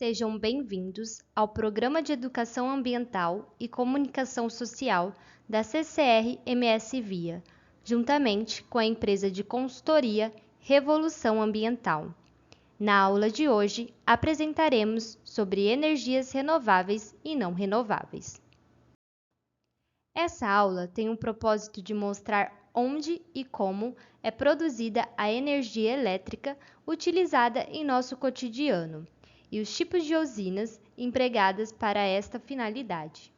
Sejam bem-vindos ao Programa de Educação Ambiental e Comunicação Social da CCR-MS Via, juntamente com a empresa de consultoria Revolução Ambiental. Na aula de hoje, apresentaremos sobre energias renováveis e não renováveis. Essa aula tem o propósito de mostrar onde e como é produzida a energia elétrica utilizada em nosso cotidiano e os tipos de usinas empregadas para esta finalidade.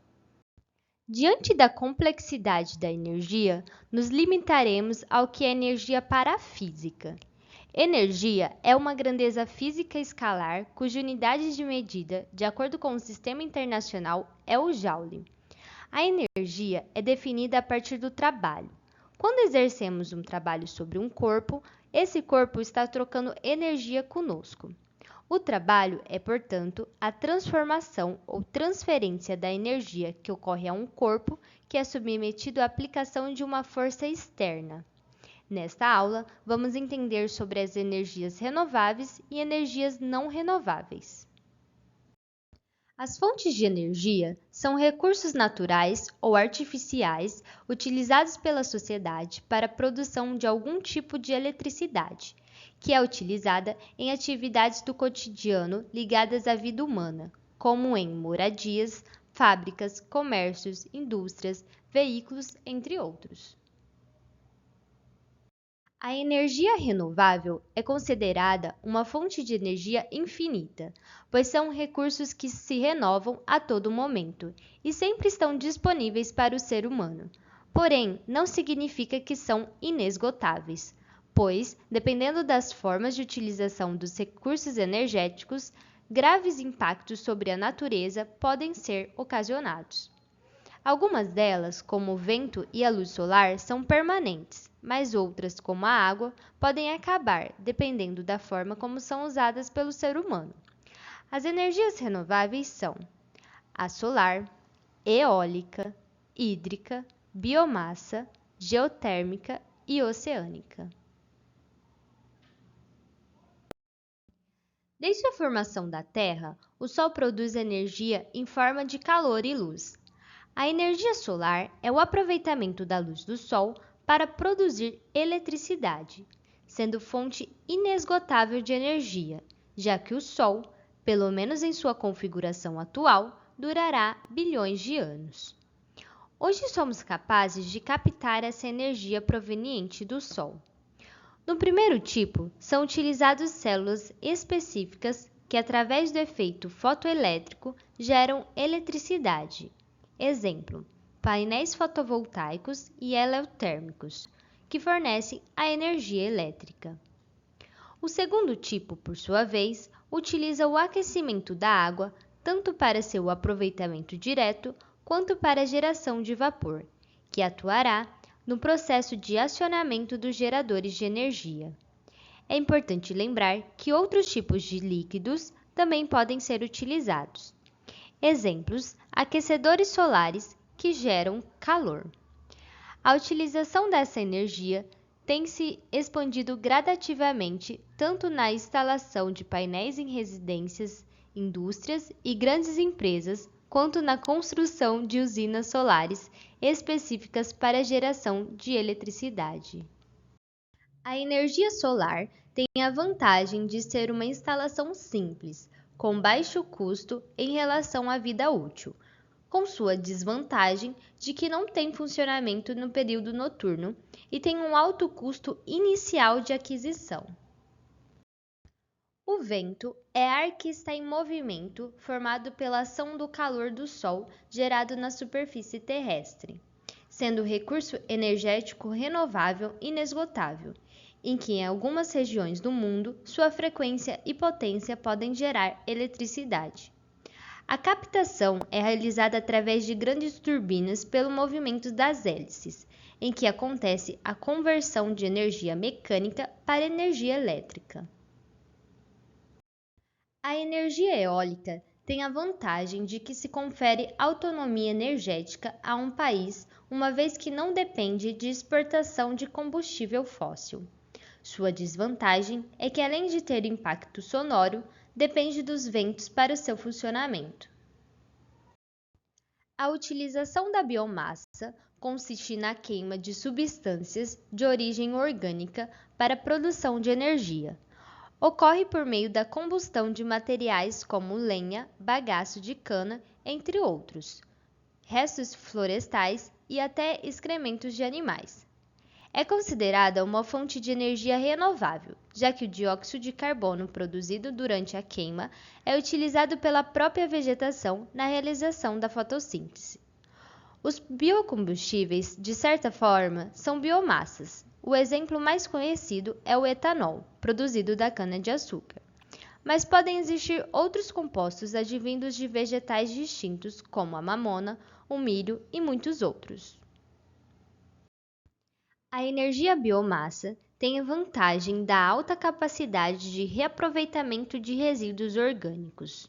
Diante da complexidade da energia, nos limitaremos ao que é energia para a física. Energia é uma grandeza física escalar cuja unidade de medida, de acordo com o Sistema Internacional, é o Joule. A energia é definida a partir do trabalho. Quando exercemos um trabalho sobre um corpo, esse corpo está trocando energia conosco. O trabalho é, portanto, a transformação ou transferência da energia que ocorre a um corpo que é submetido à aplicação de uma força externa. Nesta aula, vamos entender sobre as energias renováveis e energias não renováveis. As fontes de energia são recursos naturais ou artificiais utilizados pela sociedade para a produção de algum tipo de eletricidade, que é utilizada em atividades do cotidiano ligadas à vida humana, como em moradias, fábricas, comércios, indústrias, veículos, entre outros. A energia renovável é considerada uma fonte de energia infinita, pois são recursos que se renovam a todo momento e sempre estão disponíveis para o ser humano. Porém, não significa que são inesgotáveis, pois, dependendo das formas de utilização dos recursos energéticos, graves impactos sobre a natureza podem ser ocasionados. Algumas delas, como o vento e a luz solar, são permanentes, mas outras, como a água, podem acabar, dependendo da forma como são usadas pelo ser humano. As energias renováveis são a solar, eólica, hídrica, biomassa, geotérmica e oceânica. Desde a formação da Terra, o Sol produz energia em forma de calor e luz. A energia solar é o aproveitamento da luz do Sol para produzir eletricidade, sendo fonte inesgotável de energia, já que o Sol, pelo menos em sua configuração atual, durará bilhões de anos. Hoje somos capazes de captar essa energia proveniente do Sol. No primeiro tipo, são utilizadas células específicas que, através do efeito fotoelétrico, geram eletricidade. Exemplo, painéis fotovoltaicos e heliotérmicos, que fornecem a energia elétrica. O segundo tipo, por sua vez, utiliza o aquecimento da água tanto para seu aproveitamento direto quanto para a geração de vapor, que atuará no processo de acionamento dos geradores de energia. É importante lembrar que outros tipos de líquidos também podem ser utilizados. Exemplos, aquecedores solares que geram calor. A utilização dessa energia tem se expandido gradativamente tanto na instalação de painéis em residências, indústrias e grandes empresas, quanto na construção de usinas solares específicas para a geração de eletricidade. A energia solar tem a vantagem de ser uma instalação simples, com baixo custo em relação à vida útil, com sua desvantagem de que não tem funcionamento no período noturno e tem um alto custo inicial de aquisição. O vento é ar que está em movimento formado pela ação do calor do Sol gerado na superfície terrestre, sendo recurso energético renovável inesgotável, em que em algumas regiões do mundo sua frequência e potência podem gerar eletricidade. A captação é realizada através de grandes turbinas pelo movimento das hélices, em que acontece a conversão de energia mecânica para energia elétrica. A energia eólica tem a vantagem de que se confere autonomia energética a um país, uma vez que não depende de exportação de combustível fóssil. Sua desvantagem é que, além de ter impacto sonoro, depende dos ventos para o seu funcionamento. A utilização da biomassa consiste na queima de substâncias de origem orgânica para a produção de energia. Ocorre por meio da combustão de materiais como lenha, bagaço de cana, entre outros, restos florestais e até excrementos de animais. É considerada uma fonte de energia renovável, já que o dióxido de carbono produzido durante a queima é utilizado pela própria vegetação na realização da fotossíntese. Os biocombustíveis, de certa forma, são biomassas. O exemplo mais conhecido é o etanol, produzido da cana-de-açúcar. Mas podem existir outros compostos advindos de vegetais distintos, como a mamona, o milho e muitos outros. A energia biomassa tem a vantagem da alta capacidade de reaproveitamento de resíduos orgânicos.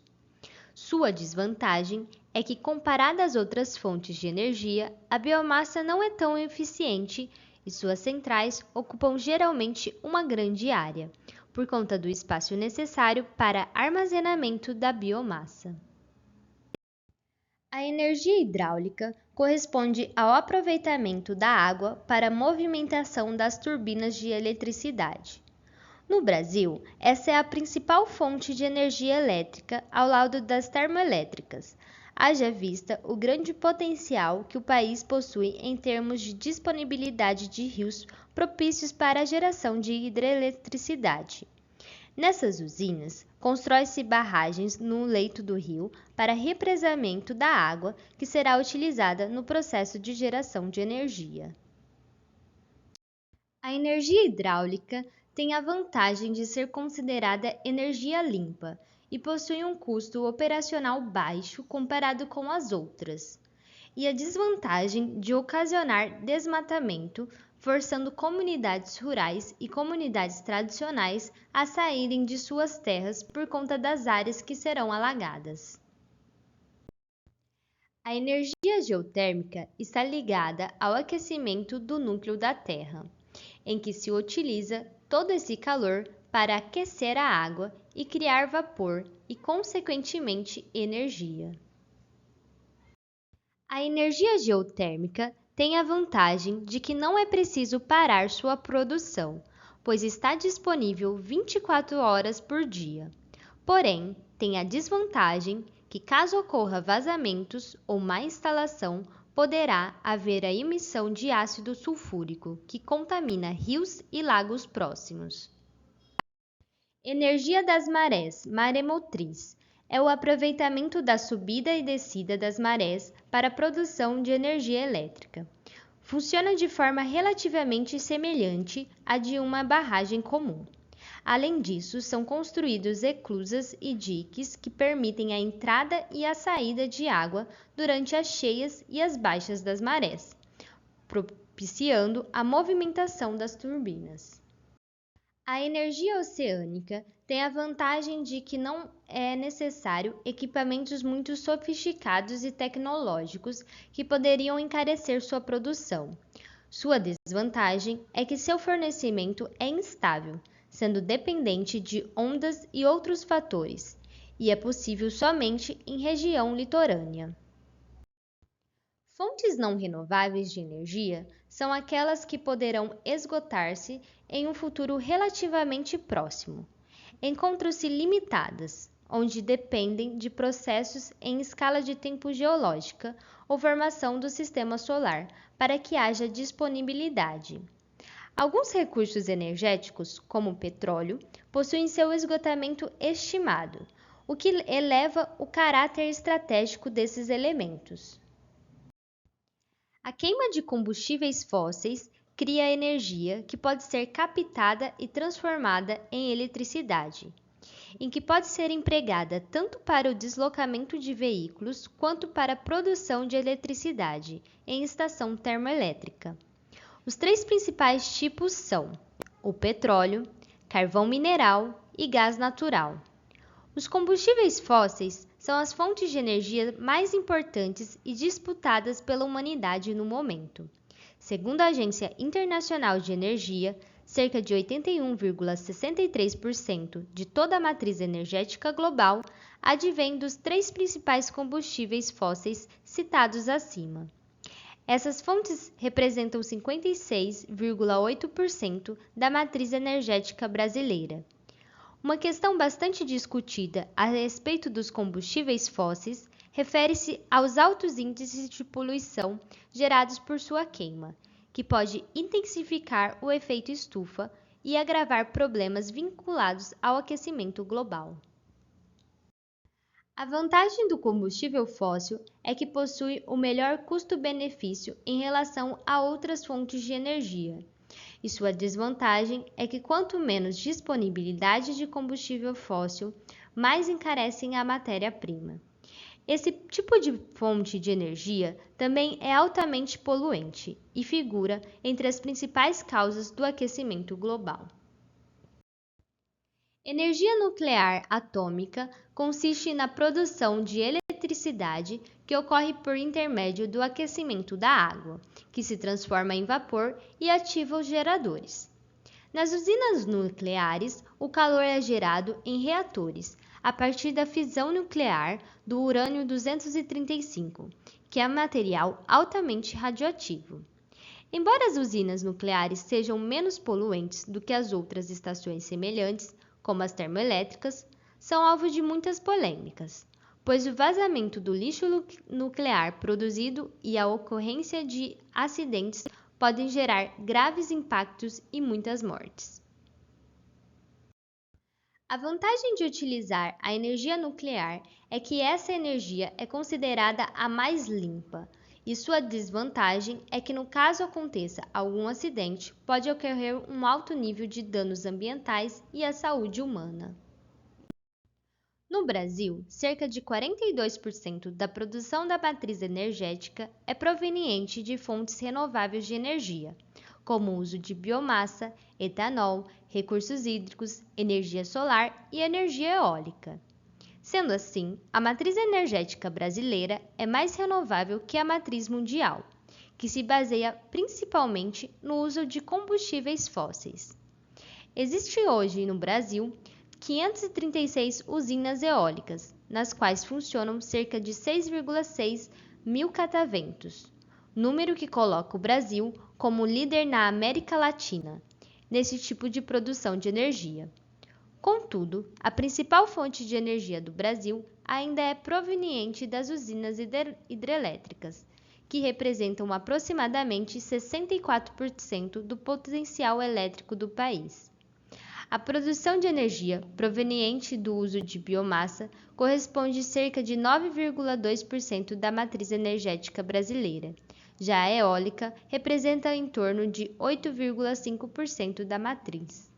Sua desvantagem é que, comparada às outras fontes de energia, a biomassa não é tão eficiente e suas centrais ocupam geralmente uma grande área, por conta do espaço necessário para armazenamento da biomassa. A energia hidráulica corresponde ao aproveitamento da água para a movimentação das turbinas de eletricidade. No Brasil, essa é a principal fonte de energia elétrica ao lado das termoelétricas, haja vista o grande potencial que o país possui em termos de disponibilidade de rios propícios para a geração de hidroeletricidade. Nessas usinas, constrói-se barragens no leito do rio para represamento da água que será utilizada no processo de geração de energia. A energia hidráulica tem a vantagem de ser considerada energia limpa e possui um custo operacional baixo comparado com as outras, e a desvantagem de ocasionar desmatamento, forçando comunidades rurais e comunidades tradicionais a saírem de suas terras por conta das áreas que serão alagadas. A energia geotérmica está ligada ao aquecimento do núcleo da Terra, em que se utiliza todo esse calor para aquecer a água e criar vapor e, consequentemente, energia. A energia geotérmica tem a vantagem de que não é preciso parar sua produção, pois está disponível 24 horas por dia. Porém, tem a desvantagem que, caso ocorra vazamentos ou má instalação, poderá haver a emissão de ácido sulfúrico, que contamina rios e lagos próximos. Energia das marés, maremotriz, é o aproveitamento da subida e descida das marés para a produção de energia elétrica. Funciona de forma relativamente semelhante à de uma barragem comum. Além disso, são construídos eclusas e diques que permitem a entrada e a saída de água durante as cheias e as baixas das marés, propiciando a movimentação das turbinas. A energia oceânica tem a vantagem de que não é necessário equipamentos muito sofisticados e tecnológicos que poderiam encarecer sua produção. Sua desvantagem é que seu fornecimento é instável, sendo dependente de ondas e outros fatores, e é possível somente em região litorânea. Fontes não renováveis de energia são aquelas que poderão esgotar-se em um futuro relativamente próximo. Encontram-se limitadas, onde dependem de processos em escala de tempo geológica ou formação do sistema solar para que haja disponibilidade. Alguns recursos energéticos, como o petróleo, possuem seu esgotamento estimado, o que eleva o caráter estratégico desses elementos. A queima de combustíveis fósseis cria energia que pode ser captada e transformada em eletricidade, em que pode ser empregada tanto para o deslocamento de veículos quanto para a produção de eletricidade em estação termoelétrica. Os três principais tipos são o petróleo, carvão mineral e gás natural. Os combustíveis fósseis são as fontes de energia mais importantes e disputadas pela humanidade no momento. Segundo a Agência Internacional de Energia, cerca de 81,63% de toda a matriz energética global advém dos três principais combustíveis fósseis citados acima. Essas fontes representam 56,8% da matriz energética brasileira. Uma questão bastante discutida a respeito dos combustíveis fósseis refere-se aos altos índices de poluição gerados por sua queima, que pode intensificar o efeito estufa e agravar problemas vinculados ao aquecimento global. A vantagem do combustível fóssil é que possui o melhor custo-benefício em relação a outras fontes de energia. E sua desvantagem é que quanto menos disponibilidade de combustível fóssil, mais encarecem a matéria-prima. Esse tipo de fonte de energia também é altamente poluente e figura entre as principais causas do aquecimento global. Energia nuclear atômica consiste na produção de eletricidade que ocorre por intermédio do aquecimento da água, que se transforma em vapor e ativa os geradores. Nas usinas nucleares, o calor é gerado em reatores, a partir da fissão nuclear do urânio-235, que é material altamente radioativo. Embora as usinas nucleares sejam menos poluentes do que as outras estações semelhantes, como as termoelétricas, são alvo de muitas polêmicas, pois o vazamento do lixo nuclear produzido e a ocorrência de acidentes podem gerar graves impactos e muitas mortes. A vantagem de utilizar a energia nuclear é que essa energia é considerada a mais limpa, e sua desvantagem é que, no caso aconteça algum acidente, pode ocorrer um alto nível de danos ambientais e à saúde humana. No Brasil, cerca de 42% da produção da matriz energética é proveniente de fontes renováveis de energia, como o uso de biomassa, etanol, recursos hídricos, energia solar e energia eólica. Sendo assim, a matriz energética brasileira é mais renovável que a matriz mundial, que se baseia principalmente no uso de combustíveis fósseis. Existe hoje no Brasil 536 usinas eólicas, nas quais funcionam cerca de 6,6 mil cataventos, número que coloca o Brasil como líder na América Latina, nesse tipo de produção de energia. Contudo, a principal fonte de energia do Brasil ainda é proveniente das usinas hidrelétricas, que representam aproximadamente 64% do potencial elétrico do país. A produção de energia proveniente do uso de biomassa corresponde a cerca de 9,2% da matriz energética brasileira. Já a eólica representa em torno de 8,5% da matriz.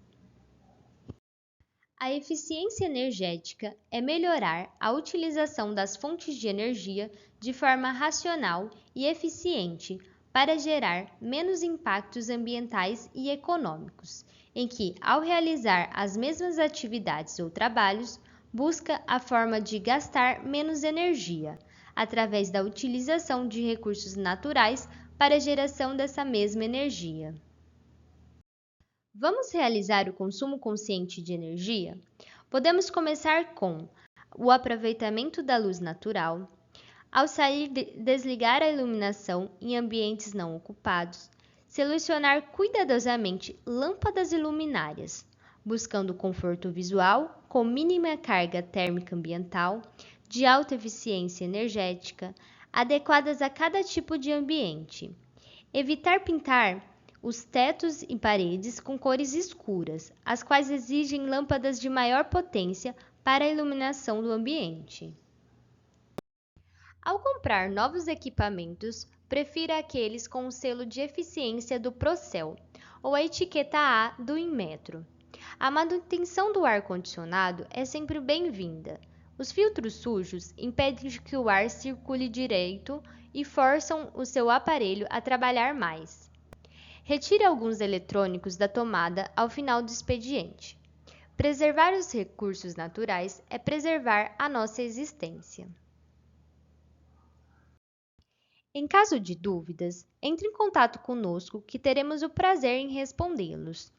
A eficiência energética é melhorar a utilização das fontes de energia de forma racional e eficiente para gerar menos impactos ambientais e econômicos, em que, ao realizar as mesmas atividades ou trabalhos, busca a forma de gastar menos energia, através da utilização de recursos naturais para a geração dessa mesma energia. Vamos realizar o consumo consciente de energia? Podemos começar com o aproveitamento da luz natural. Ao sair, desligar a iluminação em ambientes não ocupados. Selecionar cuidadosamente lâmpadas e luminárias, buscando conforto visual com mínima carga térmica ambiental, de alta eficiência energética, adequadas a cada tipo de ambiente. Evitar pintar os tetos e paredes com cores escuras, as quais exigem lâmpadas de maior potência para a iluminação do ambiente. Ao comprar novos equipamentos, prefira aqueles com o selo de eficiência do Procel ou a etiqueta A do Inmetro. A manutenção do ar-condicionado é sempre bem-vinda. Os filtros sujos impedem que o ar circule direito e forçam o seu aparelho a trabalhar mais. Retire alguns eletrônicos da tomada ao final do expediente. Preservar os recursos naturais é preservar a nossa existência. Em caso de dúvidas, entre em contato conosco que teremos o prazer em respondê-los.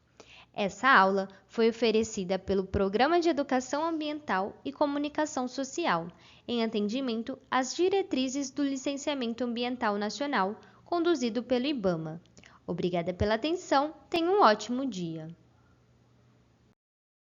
Essa aula foi oferecida pelo Programa de Educação Ambiental e Comunicação Social, em atendimento às diretrizes do Licenciamento Ambiental Nacional, conduzido pelo IBAMA. Obrigada pela atenção, tenha um ótimo dia!